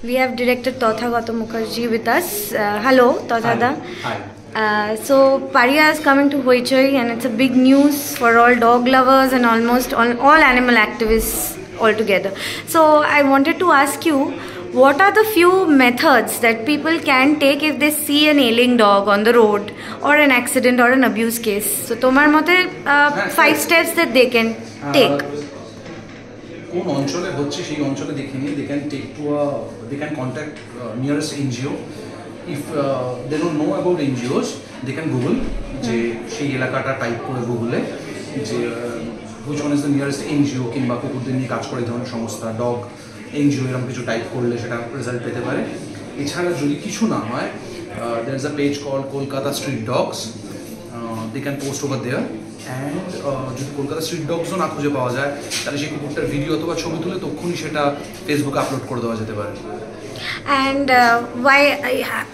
We have director Tathagata Mukherjee with us. Hello, Tathada. Hi. So Pariya is coming to Hoichoi, and it's a big news for all dog lovers and almost all animal activists altogether. So I wanted to ask you, what are the few methods that people can take if they see an ailing dog on the road or an accident or an abuse case? So tomar mote 5 steps that they can take. কোন অঞ্চলে হচ্ছে সেই অঞ্চলে দেখে নিয়ে they can contact nearest NGO. If they don't know about NGOs, they can Google যে সেই এলাকাটা টাইপ করে গুগলে যে which one is the nearest NGO কিংবা কুকুরদের নিয়ে কাজ করে এই ধরনের সংস্থা ডগ NGO এরকম কিছু টাইপ করলে সেটা রেজাল্ট পেতে পারে। এছাড়া যদি কিছু না হয় there is a page called Kolkata Street Dogs. They can post over there. And যদি কলকাতা স্ট্রিট ডগসও না খুঁজে পাওয়া যায় তাহলে সেই কুকুরটার ভিডিও অথবা ছবি তুলে তখনই সেটা ফেসবুকে আপলোড করে দেওয়া যেতে পারে। And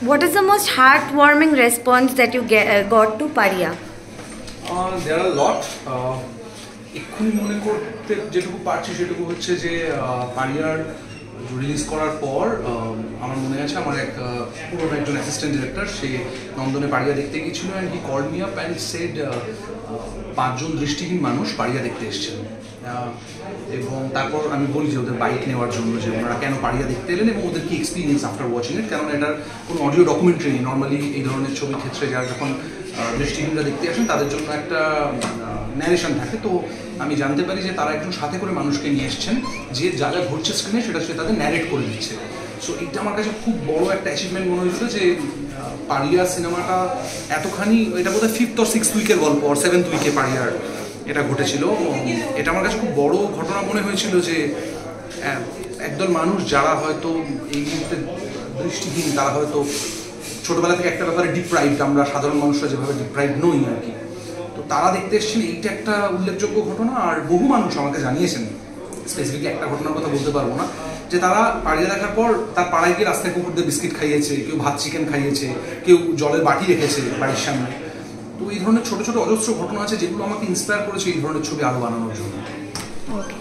what is the most heartwarming response that you got to Pariya? There are a lot. এক্ষুনি মনে করতে যেটুকু পারছি সেটুকু হচ্ছে যে পারিয়ার রিলিজ করার পর আমার মনে আছে আমার এক পুরনো একজন অ্যাসিস্ট্যান্ট ডিরেক্টর সে নন্দনে পারিয়া দেখতে গিয়েছিল and he called me up and said 5 জন দৃষ্টিহীন মানুষ পারিয়া দেখতে এসেছেন এবং তারপর আমি বলি যে ওদের বাইক নেওয়ার জন্য যে ওনারা কেন পারিয়া দেখতে এলেন এবং ওদের কি এক্সপিরিয়েন্স আফটার ওয়াচিং ইট, কারণ এটার কোনো অডিও ডকুমেন্টারি নেই। নর্মালি এই ধরনের ছবির ক্ষেত্রে যারা যখন দৃষ্টিহীনরা দেখতে আসেন তাদের জন্য একটা ন্যারেশন থাকে। তো আমি জানতে পারি যে তারা একজন সাথে করে মানুষকে নিয়ে এসছেন যে যা যা ঘটছে স্ক্রিনে সেটা সে তাদের ন্যারেট করে দিচ্ছে। সো এটা আমার কাছে খুব বড় একটা অ্যাচিভমেন্ট মনে হয়েছিল যে পারিয়া সিনেমাটা এতখানি, এটা বোধহয় 5th or 6th উইকের গল্প আর 7th উইকে পারিয়ার এটা ঘটেছিল। এটা আমার কাছে খুব বড় ঘটনা মনে হয়েছিল যে একদল মানুষ যারা হয়তো এই মুহূর্তে দৃষ্টিহীন তারা হয়তো ছোটবেলা থেকে একটা ব্যাপারে ডিপ্রাইভড, আমরা সাধারণ মানুষরা যেভাবে ডিপ্রাইভড নই আর কি, তো তারা দেখতে এসেছেন। এইটা একটা উল্লেখযোগ্য ঘটনা। আর বহু মানুষ আমাকে জানিয়েছেন, স্পেসিফিকলি একটা ঘটনার কথা বলতে পারবো না, যে তারা পারিয়া দেখার পর তার পাড়ায় গিয়ে রাস্তায় কুকুরদের বিস্কিট খাইয়েছে, কেউ ভাত চিকেন খাইয়েছে, কেউ জলের বাটি রেখেছে বাড়ির সামনে। তো এই ধরনের ছোট ছোট অজস্র ঘটনা আছে যেগুলো আমাকে ইন্সপায়ার করেছে এই ধরনের ছবি আরো বানানোর জন্য। ওকে।